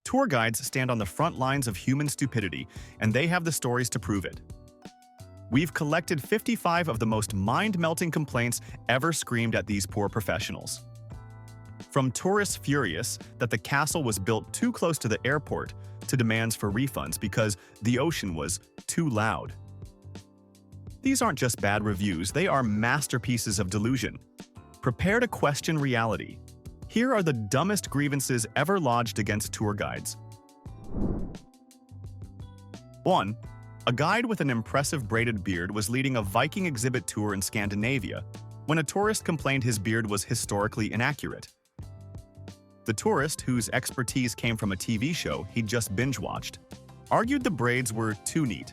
Tour guides stand on the front lines of human stupidity, and they have the stories to prove it. We've collected 55 of the most mind-melting complaints ever screamed at these poor professionals. From tourists furious that the castle was built too close to the airport to demands for refunds because the ocean was too loud. These aren't just bad reviews, they are masterpieces of delusion. Prepare to question reality. Here are the dumbest grievances ever lodged against tour guides. 1. A guide with an impressive braided beard was leading a Viking exhibit tour in Scandinavia when a tourist complained his beard was historically inaccurate. The tourist, whose expertise came from a TV show he'd just binge-watched, argued the braids were too neat,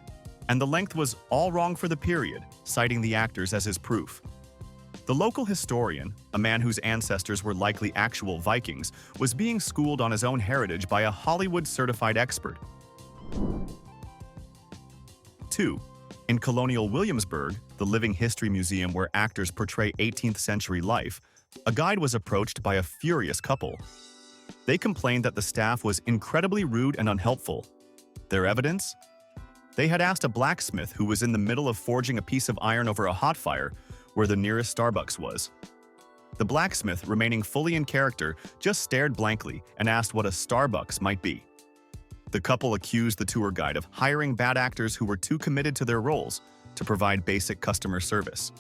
and the length was all wrong for the period, citing the actors as his proof. The local historian, a man whose ancestors were likely actual Vikings, was being schooled on his own heritage by a Hollywood-certified expert. 2. In colonial Williamsburg, the living history museum where actors portray 18th century life, a guide was approached by a furious couple. They complained that the staff was incredibly rude and unhelpful. Their evidence? They had asked a blacksmith who was in the middle of forging a piece of iron over a hot fire where the nearest Starbucks was. The blacksmith, remaining fully in character, just stared blankly and asked what a Starbucks might be. The couple accused the tour guide of hiring bad actors who were too committed to their roles to provide basic customer service.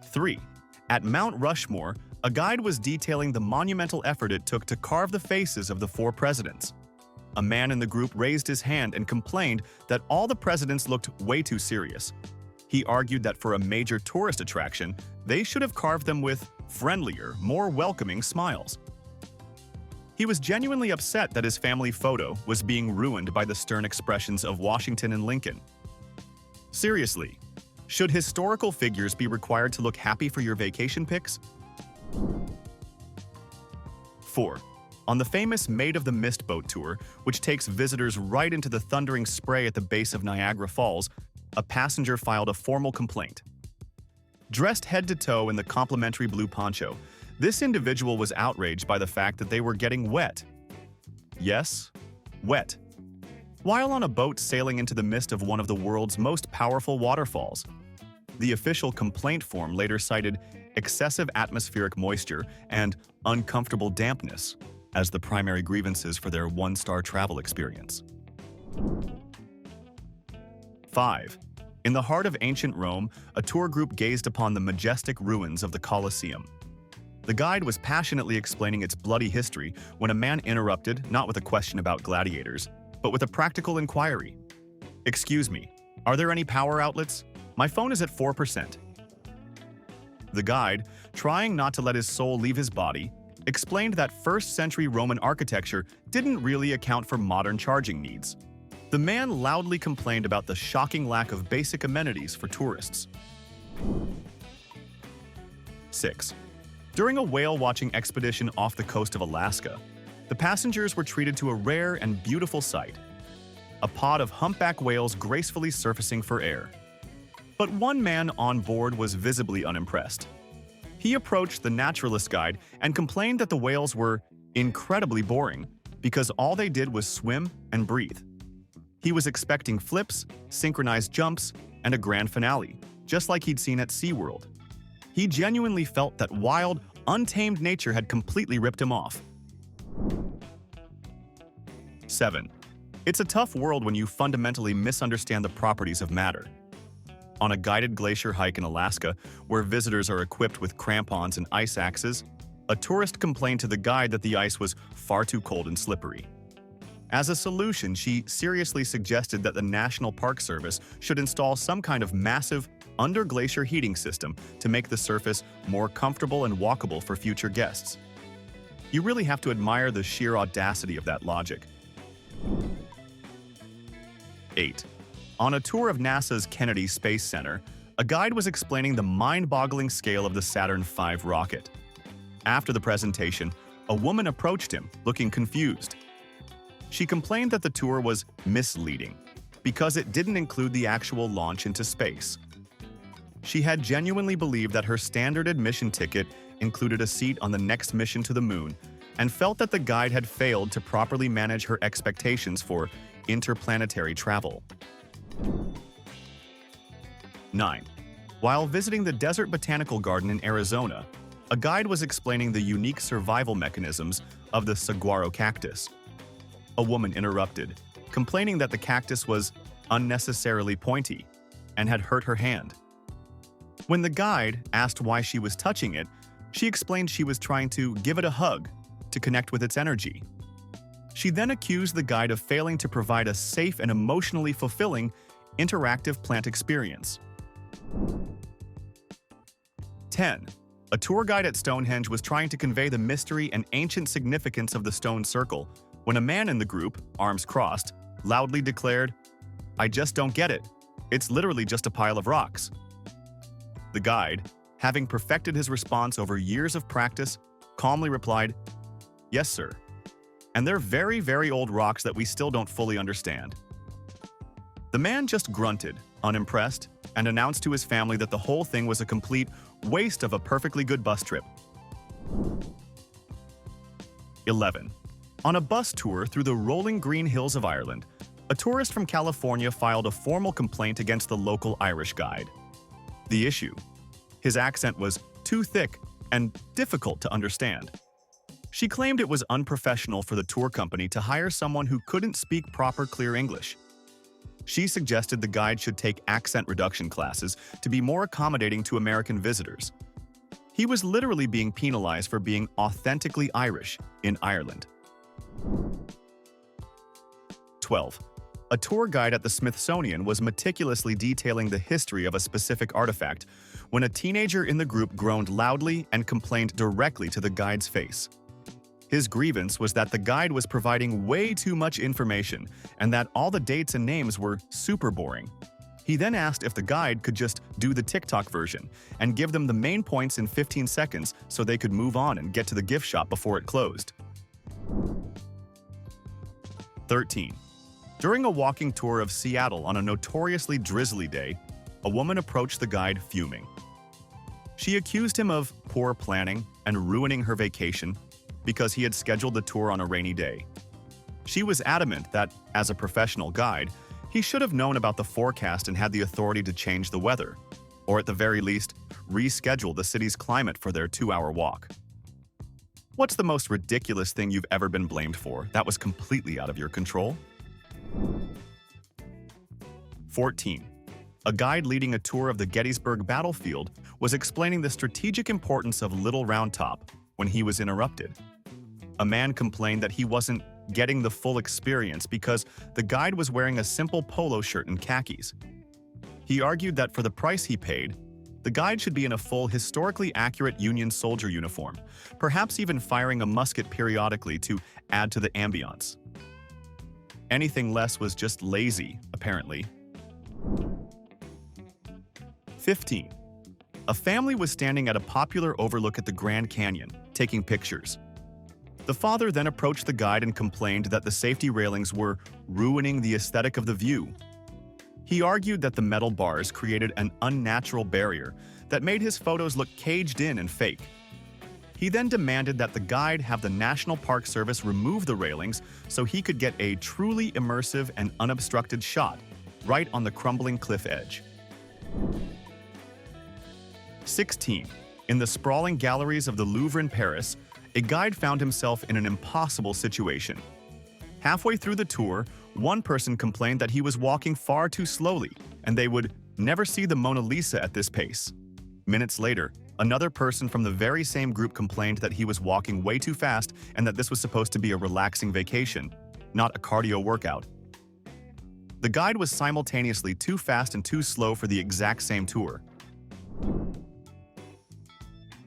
3. At Mount Rushmore, a guide was detailing the monumental effort it took to carve the faces of the 4 presidents. A man in the group raised his hand and complained that all the presidents looked way too serious. He argued that for a major tourist attraction, they should have carved them with friendlier, more welcoming smiles. He was genuinely upset that his family photo was being ruined by the stern expressions of Washington and Lincoln. Seriously, should historical figures be required to look happy for your vacation pics? 4. On the famous Maid of the Mist boat tour, which takes visitors right into the thundering spray at the base of Niagara Falls, a passenger filed a formal complaint. Dressed head to toe in the complimentary blue poncho, this individual was outraged by the fact that they were getting wet. Yes, wet. While on a boat sailing into the midst of one of the world's most powerful waterfalls. The official complaint form later cited excessive atmospheric moisture and uncomfortable dampness as the primary grievances for their one-star travel experience. 5. In the heart of ancient Rome, a tour group gazed upon the majestic ruins of the Colosseum. The guide was passionately explaining its bloody history when a man interrupted, not with a question about gladiators, but with a practical inquiry. "Excuse me, are there any power outlets? My phone is at 4%. The guide, trying not to let his soul leave his body, explained that 1st century Roman architecture didn't really account for modern charging needs. The man loudly complained about the shocking lack of basic amenities for tourists. 6. During a whale-watching expedition off the coast of Alaska, the passengers were treated to a rare and beautiful sight: a pod of humpback whales gracefully surfacing for air. But one man on board was visibly unimpressed. He approached the naturalist guide and complained that the whales were incredibly boring because all they did was swim and breathe. He was expecting flips, synchronized jumps, and a grand finale, just like he'd seen at SeaWorld. He genuinely felt that wild, untamed nature had completely ripped him off. 7. It's a tough world when you fundamentally misunderstand the properties of matter. On a guided glacier hike in Alaska, where visitors are equipped with crampons and ice axes, a tourist complained to the guide that the ice was far too cold and slippery. As a solution, she seriously suggested that the National Park Service should install some kind of massive, under-glacier heating system to make the surface more comfortable and walkable for future guests. You really have to admire the sheer audacity of that logic. 8. On a tour of NASA's Kennedy Space Center, a guide was explaining the mind-boggling scale of the Saturn V rocket. After the presentation, a woman approached him, looking confused. She complained that the tour was misleading because it didn't include the actual launch into space. She had genuinely believed that her standard admission ticket included a seat on the next mission to the moon, and felt that the guide had failed to properly manage her expectations for interplanetary travel. 9. While visiting the Desert Botanical Garden in Arizona, a guide was explaining the unique survival mechanisms of the saguaro cactus. A woman interrupted, complaining that the cactus was unnecessarily pointy and had hurt her hand. When the guide asked why she was touching it, she explained she was trying to give it a hug to connect with its energy. She then accused the guide of failing to provide a safe and emotionally fulfilling interactive plant experience. 10. A tour guide at Stonehenge was trying to convey the mystery and ancient significance of the stone circle when a man in the group, arms crossed, loudly declared, "I just don't get it. It's literally just a pile of rocks." The guide, having perfected his response over years of practice, calmly replied, "Yes, sir. And they're very, very old rocks that we still don't fully understand." The man just grunted, unimpressed, and announced to his family that the whole thing was a complete waste of a perfectly good bus trip. 11. On a bus tour through the rolling green hills of Ireland, a tourist from California filed a formal complaint against the local Irish guide. The issue: his accent was too thick and difficult to understand. She claimed it was unprofessional for the tour company to hire someone who couldn't speak proper, clear English. She suggested the guide should take accent reduction classes to be more accommodating to American visitors. He was literally being penalized for being authentically Irish in Ireland. 12. A tour guide at the Smithsonian was meticulously detailing the history of a specific artifact when a teenager in the group groaned loudly and complained directly to the guide's face. His grievance was that the guide was providing way too much information and that all the dates and names were super boring. He then asked if the guide could just do the TikTok version and give them the main points in 15 seconds so they could move on and get to the gift shop before it closed. 13. During a walking tour of Seattle on a notoriously drizzly day, a woman approached the guide fuming. She accused him of poor planning and ruining her vacation because he had scheduled the tour on a rainy day. She was adamant that, as a professional guide, he should have known about the forecast and had the authority to change the weather, or at the very least, reschedule the city's climate for their 2-hour walk. What's the most ridiculous thing you've ever been blamed for that was completely out of your control? 14. A guide leading a tour of the Gettysburg battlefield was explaining the strategic importance of Little Round Top when he was interrupted. A man complained that he wasn't getting the full experience because the guide was wearing a simple polo shirt and khakis. He argued that for the price he paid, the guide should be in a full, historically accurate Union soldier uniform, perhaps even firing a musket periodically to add to the ambiance. Anything less was just lazy, apparently. 15. A family was standing at a popular overlook at the Grand Canyon, taking pictures. The father then approached the guide and complained that the safety railings were ruining the aesthetic of the view. He argued that the metal bars created an unnatural barrier that made his photos look caged in and fake. He then demanded that the guide have the National Park Service remove the railings so he could get a truly immersive and unobstructed shot right on the crumbling cliff edge. 16. In the sprawling galleries of the Louvre in Paris, a guide found himself in an impossible situation. Halfway through the tour, one person complained that he was walking far too slowly and they would never see the Mona Lisa at this pace. Minutes later, another person from the very same group complained that he was walking way too fast and that this was supposed to be a relaxing vacation, not a cardio workout. The guide was simultaneously too fast and too slow for the exact same tour.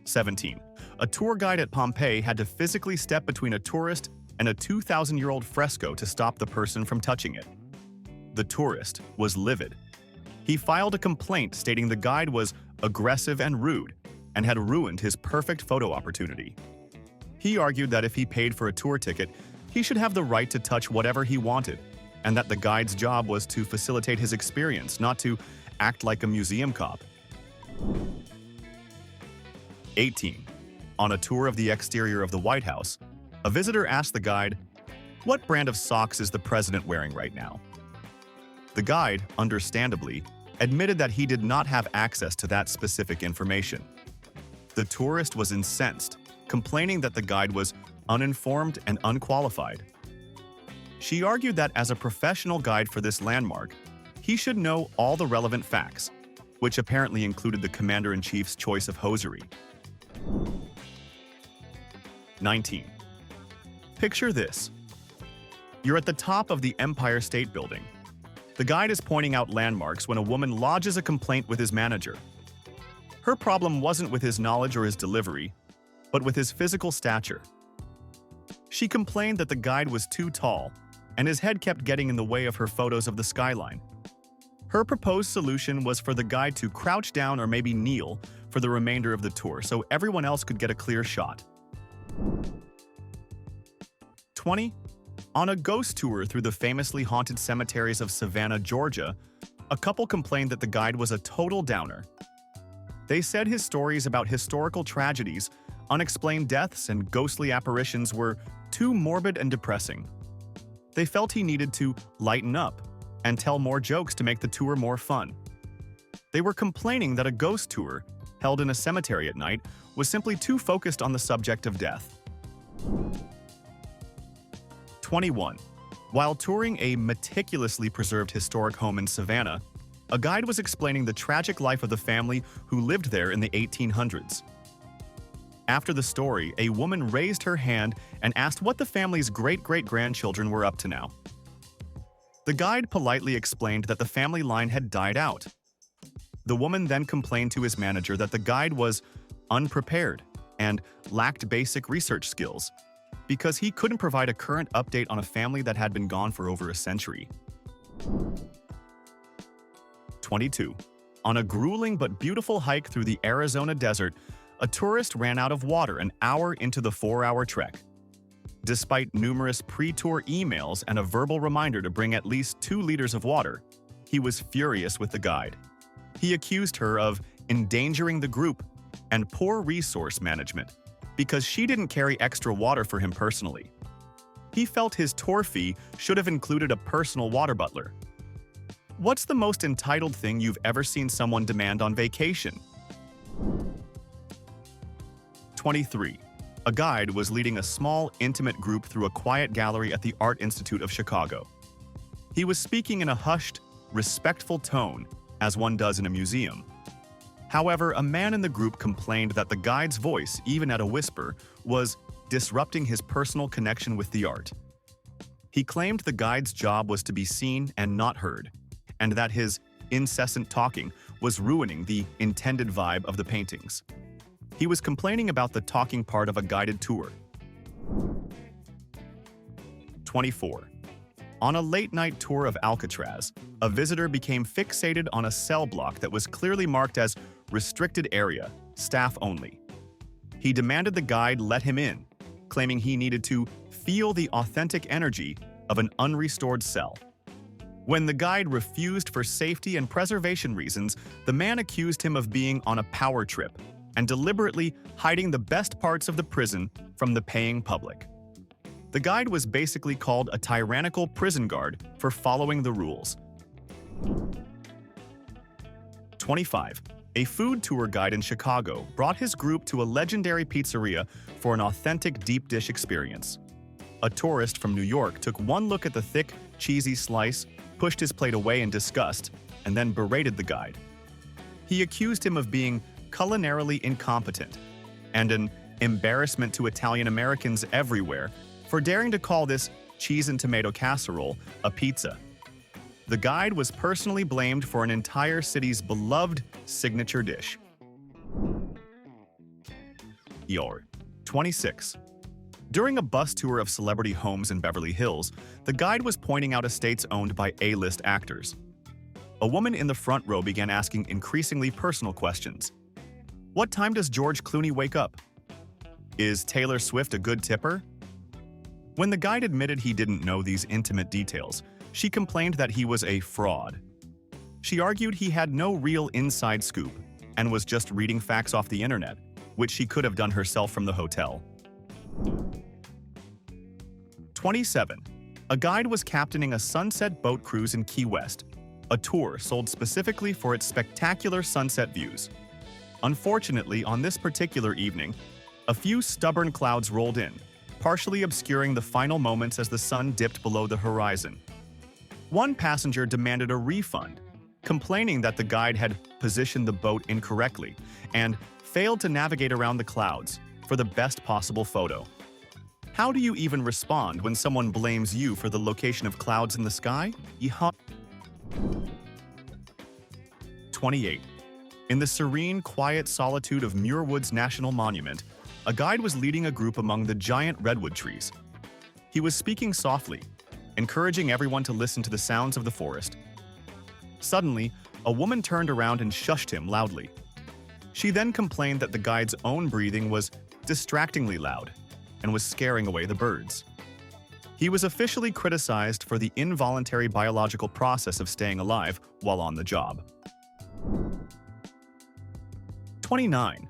17. A tour guide at Pompeii had to physically step between a tourist and a 2,000-year-old fresco to stop the person from touching it. The tourist was livid. He filed a complaint stating the guide was aggressive and rude and had ruined his perfect photo opportunity. He argued that if he paid for a tour ticket, he should have the right to touch whatever he wanted, and that the guide's job was to facilitate his experience, not to act like a museum cop. 18. On a tour of the exterior of the White House, A visitor asked the guide, "What brand of socks is the president wearing right now?" The guide, understandably, admitted that he did not have access to that specific information. The tourist was incensed, complaining that the guide was uninformed and unqualified. She argued that as a professional guide for this landmark, he should know all the relevant facts, which apparently included the commander-in-chief's choice of hosiery. 19. Picture this. You're at the top of the Empire State Building. The guide is pointing out landmarks when a woman lodges a complaint with his manager. Her problem wasn't with his knowledge or his delivery, but with his physical stature. She complained that the guide was too tall, and his head kept getting in the way of her photos of the skyline. Her proposed solution was for the guide to crouch down or maybe kneel for the remainder of the tour so everyone else could get a clear shot. 20. On a ghost tour through the famously haunted cemeteries of Savannah, Georgia, a couple complained that the guide was a total downer. They said his stories about historical tragedies, unexplained deaths, and ghostly apparitions were too morbid and depressing. They felt he needed to lighten up and tell more jokes to make the tour more fun. They were complaining that a ghost tour, held in a cemetery at night, was simply too focused on the subject of death. 21. While touring a meticulously preserved historic home in Savannah, a guide was explaining the tragic life of the family who lived there in the 1800s. After the story, a woman raised her hand and asked what the family's great-great-grandchildren were up to now. The guide politely explained that the family line had died out. The woman then complained to his manager that the guide was unprepared and lacked basic research skills because he couldn't provide a current update on a family that had been gone for over a century. 22. On a grueling but beautiful hike through the Arizona desert, a tourist ran out of water an hour into the 4-hour trek. Despite numerous pre-tour emails and a verbal reminder to bring at least 2 liters of water, he was furious with the guide. He accused her of endangering the group and poor resource management because she didn't carry extra water for him personally. He felt his tour fee should have included a personal water butler. What's the most entitled thing you've ever seen someone demand on vacation? 23. A guide was leading a small, intimate group through a quiet gallery at the Art Institute of Chicago. He was speaking in a hushed, respectful tone, as one does in a museum. However, a man in the group complained that the guide's voice, even at a whisper, was disrupting his personal connection with the art. He claimed the guide's job was to be seen and not heard, and that his incessant talking was ruining the intended vibe of the paintings. He was complaining about the talking part of a guided tour. 24. On a late-night tour of Alcatraz, a visitor became fixated on a cell block that was clearly marked as restricted area, staff only. He demanded the guide let him in, claiming he needed to feel the authentic energy of an unrestored cell. When the guide refused for safety and preservation reasons, the man accused him of being on a power trip and deliberately hiding the best parts of the prison from the paying public. The guide was basically called a tyrannical prison guard for following the rules. 25. A food tour guide in Chicago brought his group to a legendary pizzeria for an authentic deep dish experience. A tourist from New York took one look at the thick, cheesy slice, pushed his plate away in disgust, and then berated the guide. He accused him of being culinarily incompetent and an embarrassment to Italian Americans everywhere for daring to call this cheese and tomato casserole a pizza. The guide was personally blamed for an entire city's beloved signature dish. 26. During a bus tour of celebrity homes in Beverly Hills, the guide was pointing out estates owned by A-list actors. A woman in the front row began asking increasingly personal questions. What time does George Clooney wake up? Is Taylor Swift a good tipper? When the guide admitted he didn't know these intimate details, she complained that he was a fraud. She argued he had no real inside scoop and was just reading facts off the internet, which she could have done herself from the hotel. 27. A guide was captaining a sunset boat cruise in Key West, a tour sold specifically for its spectacular sunset views. Unfortunately, on this particular evening, a few stubborn clouds rolled in, partially obscuring the final moments as the sun dipped below the horizon. One passenger demanded a refund, complaining that the guide had positioned the boat incorrectly and failed to navigate around the clouds for the best possible photo. How do you even respond when someone blames you for the location of clouds in the sky? 28. In the serene, quiet solitude of Muir Woods National Monument, a guide was leading a group among the giant redwood trees. He was speaking softly, encouraging everyone to listen to the sounds of the forest. Suddenly, a woman turned around and shushed him loudly. She then complained that the guide's own breathing was distractingly loud and was scaring away the birds. He was officially criticized for the involuntary biological process of staying alive while on the job. 29.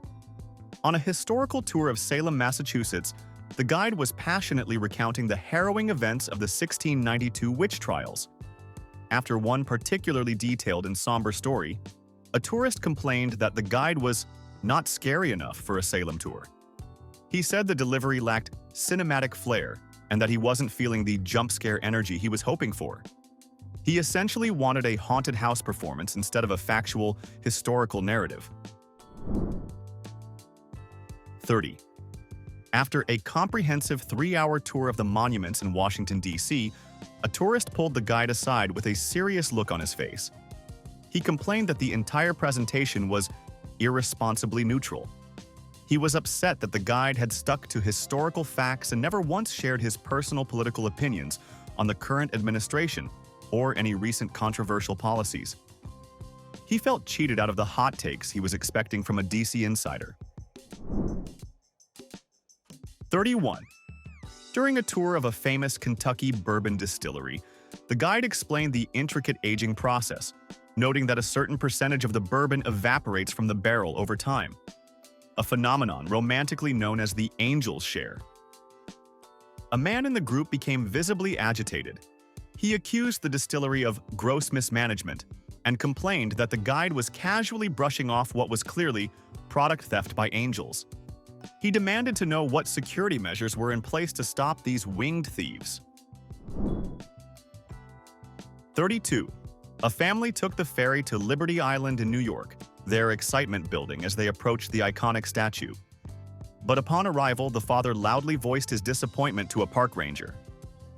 On a historical tour of Salem, Massachusetts, the guide was passionately recounting the harrowing events of the 1692 witch trials. After one particularly detailed and somber story, a tourist complained that the guide was not scary enough for a Salem tour. He said the delivery lacked cinematic flair and that he wasn't feeling the jump-scare energy he was hoping for. He essentially wanted a haunted house performance instead of a factual, historical narrative. 30. After a comprehensive 3-hour tour of the monuments in Washington, D.C., a tourist pulled the guide aside with a serious look on his face. He complained that the entire presentation was irresponsibly neutral. He was upset that the guide had stuck to historical facts and never once shared his personal political opinions on the current administration or any recent controversial policies. He felt cheated out of the hot takes he was expecting from a DC insider. 31. During a tour of a famous Kentucky bourbon distillery, the guide explained the intricate aging process, noting that a certain percentage of the bourbon evaporates from the barrel over time, a phenomenon romantically known as the angel's share. A man in the group became visibly agitated. He accused the distillery of gross mismanagement and complained that the guide was casually brushing off what was clearly product theft by angels. He demanded to know what security measures were in place to stop these winged thieves. 32. A family took the ferry to Liberty Island in New York, their excitement building as they approached the iconic statue. But upon arrival, the father loudly voiced his disappointment to a park ranger.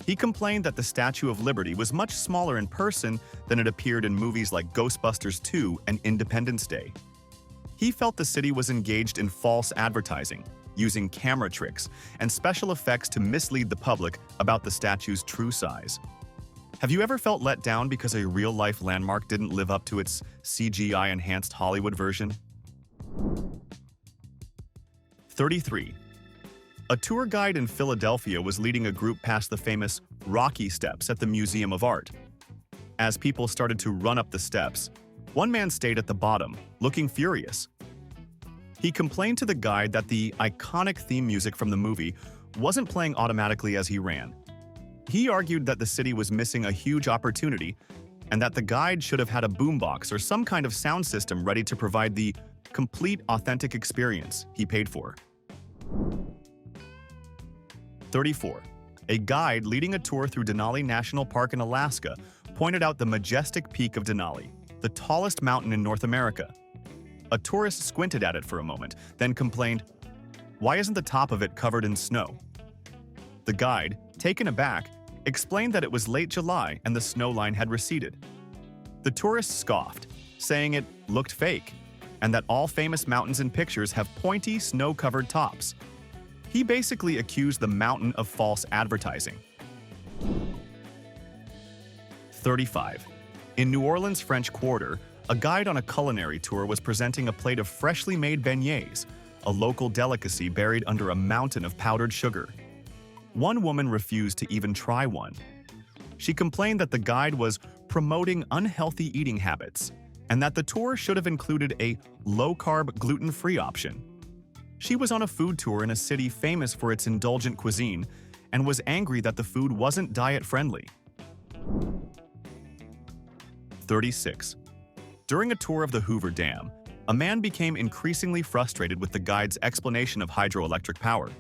He complained that the Statue of Liberty was much smaller in person than it appeared in movies like Ghostbusters 2 and Independence Day. He felt the city was engaged in false advertising, using camera tricks and special effects to mislead the public about the statue's true size. Have you ever felt let down because a real-life landmark didn't live up to its CGI-enhanced Hollywood version? 33. A tour guide in Philadelphia was leading a group past the famous Rocky Steps at the Museum of Art. As people started to run up the steps, one man stayed at the bottom, looking furious. He complained to the guide that the iconic theme music from the movie wasn't playing automatically as he ran. He argued that the city was missing a huge opportunity and that the guide should have had a boombox or some kind of sound system ready to provide the complete, authentic experience he paid for. 34. A guide leading a tour through Denali National Park in Alaska pointed out the majestic peak of Denali, the tallest mountain in North America. A tourist squinted at it for a moment, then complained, "Why isn't the top of it covered in snow?" The guide, taken aback, explained that it was late July and the snow line had receded. The tourist scoffed, saying it looked fake, and that all famous mountains in pictures have pointy, snow-covered tops. He basically accused the mountain of false advertising. 35. In New Orleans' French Quarter, a guide on a culinary tour was presenting a plate of freshly made beignets, a local delicacy buried under a mountain of powdered sugar. One woman refused to even try one. She complained that the guide was promoting unhealthy eating habits and that the tour should have included a low-carb, gluten-free option. She was on a food tour in a city famous for its indulgent cuisine and was angry that the food wasn't diet-friendly. 36. During a tour of the Hoover Dam, a man became increasingly frustrated with the guide's explanation of hydroelectric power.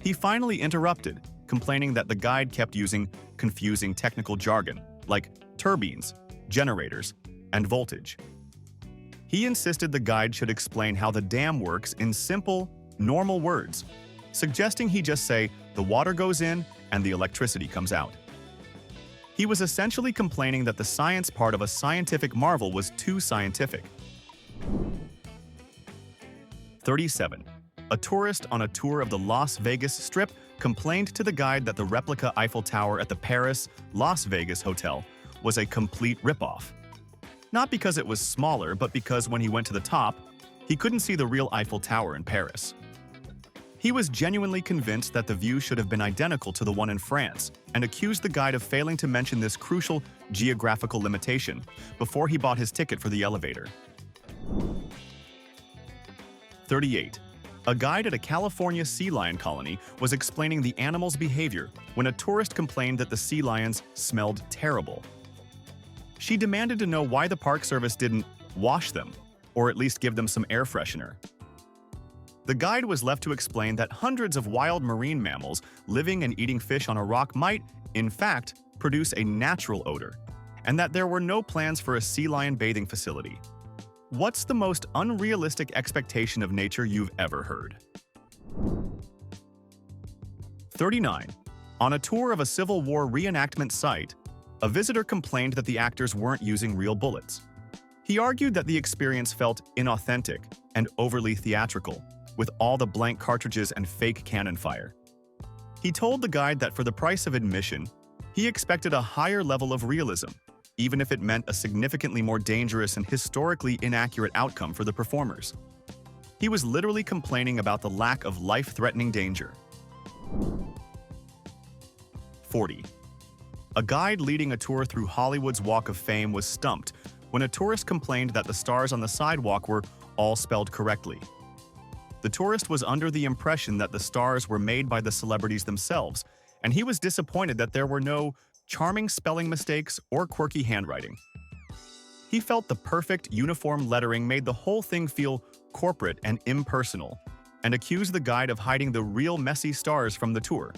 He finally interrupted, complaining that the guide kept using confusing technical jargon, like turbines, generators, and voltage. He insisted the guide should explain how the dam works in simple, normal words, suggesting he just say, "The water goes in and the electricity comes out." He was essentially complaining that the science part of a scientific marvel was too scientific. 37. A tourist on a tour of the Las Vegas Strip complained to the guide that the replica Eiffel Tower at the Paris, Las Vegas hotel was a complete ripoff. Not because it was smaller, but because when he went to the top, he couldn't see the real Eiffel Tower in Paris. He was genuinely convinced that the view should have been identical to the one in France, and accused the guide of failing to mention this crucial geographical limitation before he bought his ticket for the elevator. 38. A guide at a California sea lion colony was explaining the animal's behavior when a tourist complained that the sea lions smelled terrible. She demanded to know why the park service didn't wash them, or at least give them some air freshener. The guide was left to explain that hundreds of wild marine mammals living and eating fish on a rock might, in fact, produce a natural odor, and that there were no plans for a sea lion bathing facility. What's the most unrealistic expectation of nature you've ever heard? 39. On a tour of a Civil War reenactment site, a visitor complained that the actors weren't using real bullets. He argued that the experience felt inauthentic and overly theatrical, with all the blank cartridges and fake cannon fire. He told the guide that for the price of admission, he expected a higher level of realism, even if it meant a significantly more dangerous and historically inaccurate outcome for the performers. He was literally complaining about the lack of life-threatening danger. 40. A guide leading a tour through Hollywood's Walk of Fame was stumped when a tourist complained that the stars on the sidewalk were all spelled correctly. The tourist was under the impression that the stars were made by the celebrities themselves, and he was disappointed that there were no charming spelling mistakes or quirky handwriting. He felt the perfect, uniform lettering made the whole thing feel corporate and impersonal, and accused the guide of hiding the real messy stars from the tour.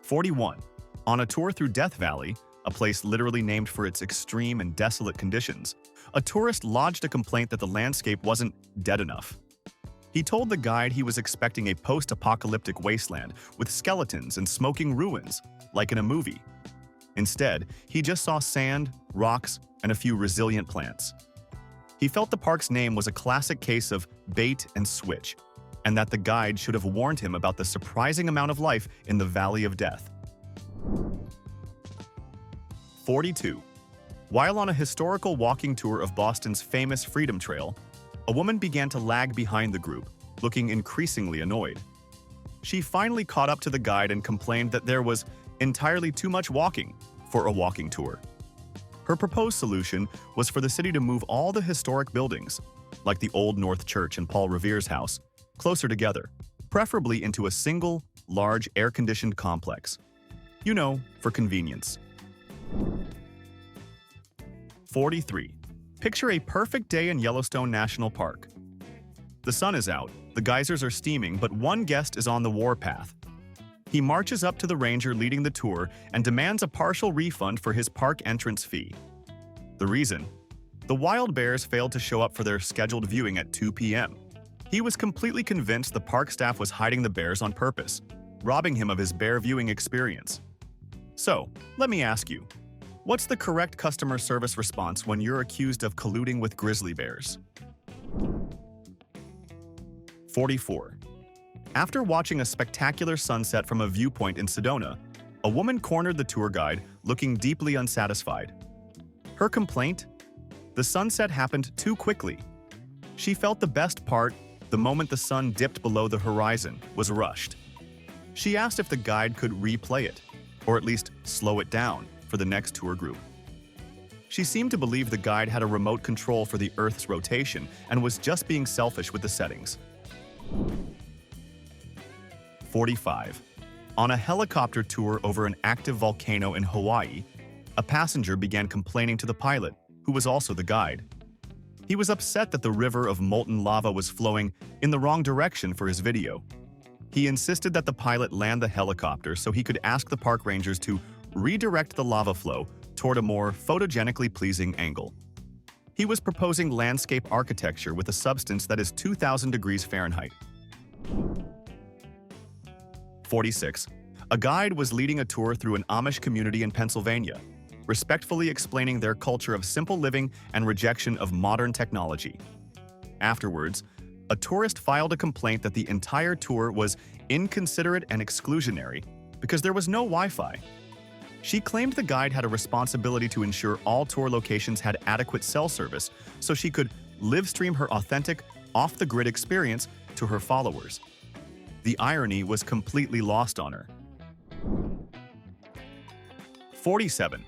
41. On a tour through Death Valley, a place literally named for its extreme and desolate conditions, a tourist lodged a complaint that the landscape wasn't dead enough. He told the guide he was expecting a post-apocalyptic wasteland with skeletons and smoking ruins, like in a movie. Instead, he just saw sand, rocks, and a few resilient plants. He felt the park's name was a classic case of bait and switch, and that the guide should have warned him about the surprising amount of life in the Valley of Death. 42. While on a historical walking tour of Boston's famous Freedom Trail, a woman began to lag behind the group, looking increasingly annoyed. She finally caught up to the guide and complained that there was entirely too much walking for a walking tour. Her proposed solution was for the city to move all the historic buildings, like the Old North Church and Paul Revere's house, closer together, preferably into a single, large, air-conditioned complex. You know, for convenience. 43. Picture a perfect day in Yellowstone National Park. The sun is out, the geysers are steaming, but one guest is on the warpath. He marches up to the ranger leading the tour and demands a partial refund for his park entrance fee. The reason? The wild bears failed to show up for their scheduled viewing at 2 p.m. He was completely convinced the park staff was hiding the bears on purpose, robbing him of his bear viewing experience. So, let me ask you, what's the correct customer service response when you're accused of colluding with grizzly bears? 44. After watching a spectacular sunset from a viewpoint in Sedona, a woman cornered the tour guide, looking deeply unsatisfied. Her complaint? The sunset happened too quickly. She felt the best part, the moment the sun dipped below the horizon, was rushed. She asked if the guide could replay it, or at least slow it down, for the next tour group. She seemed to believe the guide had a remote control for the Earth's rotation and was just being selfish with the settings. 45. On a helicopter tour over an active volcano in Hawaii, a passenger began complaining to the pilot, who was also the guide. He was upset that the river of molten lava was flowing in the wrong direction for his video. He insisted that the pilot land the helicopter so he could ask the park rangers to redirect the lava flow toward a more photogenically pleasing angle. He was proposing landscape architecture with a substance that is 2,000 degrees Fahrenheit. 46. A guide was leading a tour through an Amish community in Pennsylvania, respectfully explaining their culture of simple living and rejection of modern technology. Afterwards, a tourist filed a complaint that the entire tour was inconsiderate and exclusionary because there was no Wi-Fi. She claimed the guide had a responsibility to ensure all tour locations had adequate cell service so she could live stream her authentic, off-the-grid experience to her followers. The irony was completely lost on her. 47.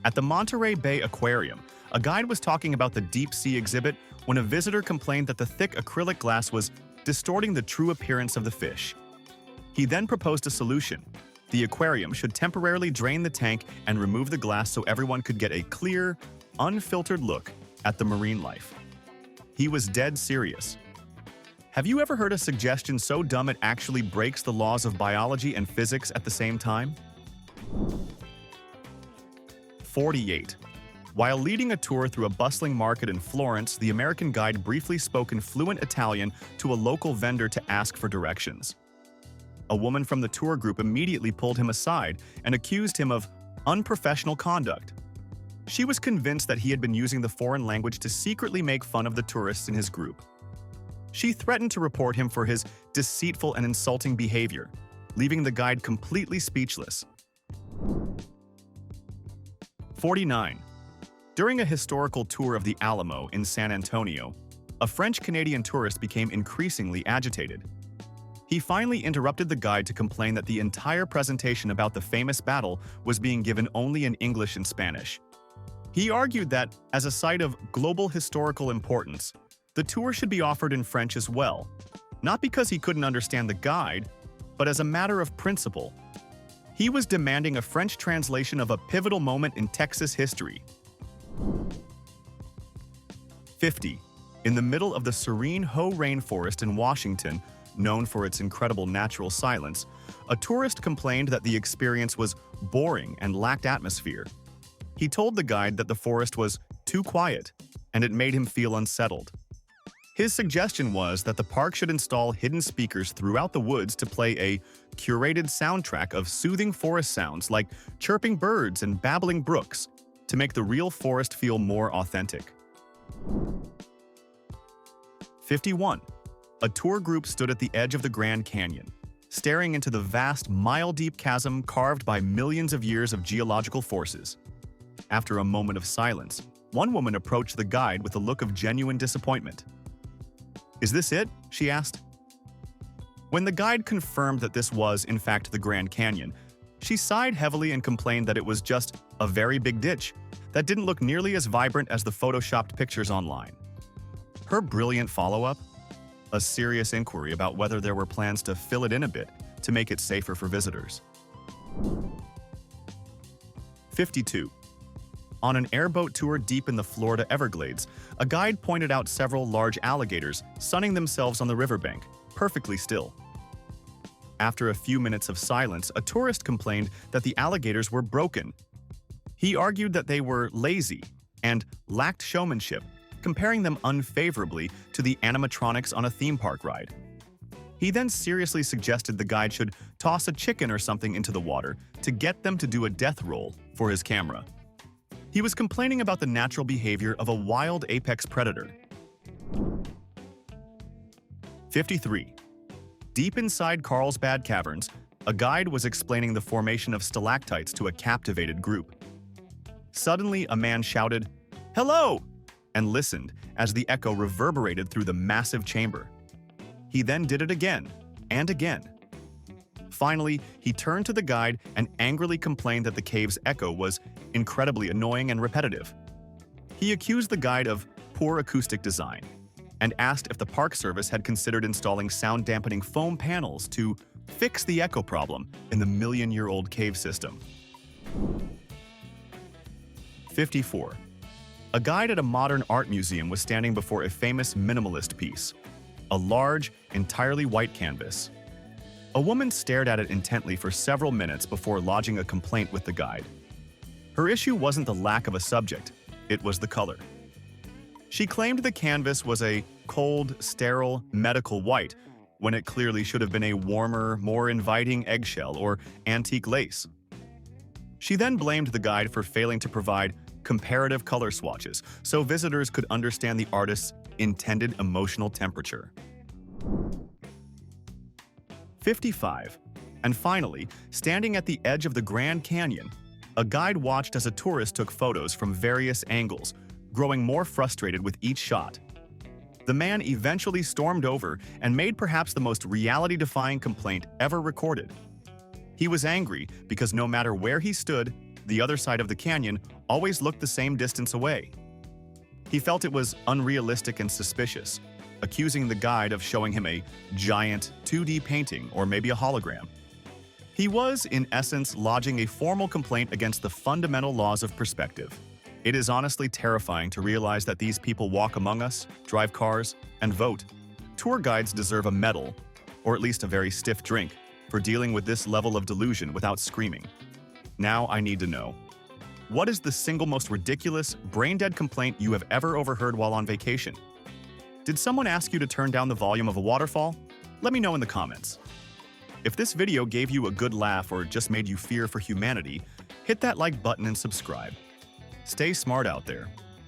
At the Monterey Bay Aquarium, a guide was talking about the deep-sea exhibit when a visitor complained that the thick acrylic glass was distorting the true appearance of the fish. He then proposed a solution. The aquarium should temporarily drain the tank and remove the glass so everyone could get a clear, unfiltered look at the marine life. He was dead serious. Have you ever heard a suggestion so dumb it actually breaks the laws of biology and physics at the same time? 48. While leading a tour through a bustling market in Florence, the American guide briefly spoke in fluent Italian to a local vendor to ask for directions. A woman from the tour group immediately pulled him aside and accused him of unprofessional conduct. She was convinced that he had been using the foreign language to secretly make fun of the tourists in his group. She threatened to report him for his deceitful and insulting behavior, leaving the guide completely speechless. 49. During a historical tour of the Alamo in San Antonio, a French-Canadian tourist became increasingly agitated. He finally interrupted the guide to complain that the entire presentation about the famous battle was being given only in English and Spanish. He argued that, as a site of global historical importance, the tour should be offered in French as well, not because he couldn't understand the guide, but as a matter of principle. He was demanding a French translation of a pivotal moment in Texas history. 50. In the middle of the serene Hoh rainforest in Washington, known for its incredible natural silence, a tourist complained that the experience was boring and lacked atmosphere. He told the guide that the forest was too quiet, and it made him feel unsettled. His suggestion was that the park should install hidden speakers throughout the woods to play a curated soundtrack of soothing forest sounds like chirping birds and babbling brooks to make the real forest feel more authentic. 51. A tour group stood at the edge of the Grand Canyon, staring into the vast, mile-deep chasm carved by millions of years of geological forces. After a moment of silence, one woman approached the guide with a look of genuine disappointment. "Is this it?" she asked. When the guide confirmed that this was, in fact, the Grand Canyon, she sighed heavily and complained that it was just a very big ditch that didn't look nearly as vibrant as the photoshopped pictures online. Her brilliant follow-up? A serious inquiry about whether there were plans to fill it in a bit to make it safer for visitors. 52. On an airboat tour deep in the Florida Everglades, a guide pointed out several large alligators sunning themselves on the riverbank, perfectly still. After a few minutes of silence, a tourist complained that the alligators were broken. He argued that they were lazy and lacked showmanship, comparing them unfavorably to the animatronics on a theme park ride. He then seriously suggested the guide should toss a chicken or something into the water to get them to do a death roll for his camera. He was complaining about the natural behavior of a wild apex predator. 53. Deep inside Carlsbad Caverns, a guide was explaining the formation of stalactites to a captivated group. Suddenly, a man shouted, "Hello!" and listened as the echo reverberated through the massive chamber. He then did it again and again. Finally, he turned to the guide and angrily complained that the cave's echo was incredibly annoying and repetitive. He accused the guide of poor acoustic design and asked if the Park Service had considered installing sound-dampening foam panels to Fix the echo problem in the million-year-old cave system. 54. A guide at a modern art museum was standing before a famous minimalist piece, a large, entirely white canvas. A woman stared at it intently for several minutes before lodging a complaint with the guide. Her issue wasn't the lack of a subject, it was the color. She claimed the canvas was a cold, sterile, medical white, when it clearly should have been a warmer, more inviting eggshell or antique lace. She then blamed the guide for failing to provide comparative color swatches so visitors could understand the artist's intended emotional temperature. 55. And finally, standing at the edge of the Grand Canyon, a guide watched as a tourist took photos from various angles, growing more frustrated with each shot. The man eventually stormed over and made perhaps the most reality-defying complaint ever recorded. He was angry because no matter where he stood, the other side of the canyon always looked the same distance away. He felt it was unrealistic and suspicious, accusing the guide of showing him a giant 2D painting or maybe a hologram. He was, in essence, lodging a formal complaint against the fundamental laws of perspective. It is honestly terrifying to realize that these people walk among us, drive cars, and vote. Tour guides deserve a medal, or at least a very stiff drink, for dealing with this level of delusion without screaming. Now I need to know. What is the single most ridiculous, brain-dead complaint you have ever overheard while on vacation? Did someone ask you to turn down the volume of a waterfall? Let me know in the comments. If this video gave you a good laugh or just made you fear for humanity, hit that like button and subscribe. Stay smart out there.